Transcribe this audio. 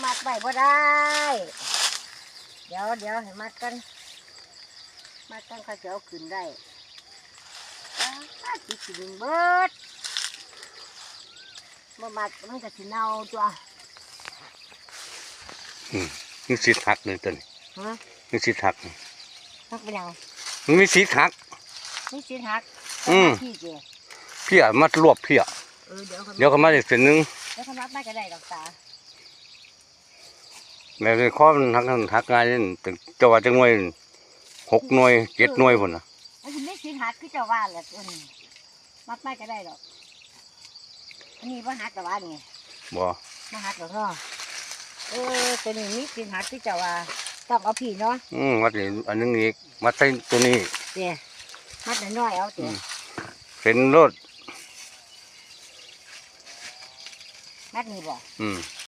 มัดไว้บ่ได้เดี๋ยวให้มัดกันเขาจะเอาขึ้นได้สิกินเบิดบ่มัดมันก็สิเน่าจ้ะมีสิทธิ์หักเลยต้นมีสิทธิ์หักหักไปยังมีสิทธิ์หักมีสิทธิ์หักพี่เจ้ เพี้ยมัดรวบเพี้ยเดี๋ยวเขามาอีกเส้นนึงเดี๋ยวเขามัดไม่ก็ได้ดอกตาแม่เป็นข้อมันหักง่ายนี่เจ้าว่าจะหน่วย6 หน่วย 7 หน่วยพุ่นน่ะมันสิมีสิทธิ์หักคือเจ้าว่าแหละมัดไม่ก็ได้ดอกอันนี้บ่หักแต่ว่านี่บ่หักหรอกเนาะตัวนี้มีสิทธิ์หักคือเจ้าว่าต้องเอาพี่เนาะมัดนี่อันนึงอีกมัดใส่ตัวนี้เจ้มัดน้อยๆเอาเจ้เป็นรถมัดนี่บ่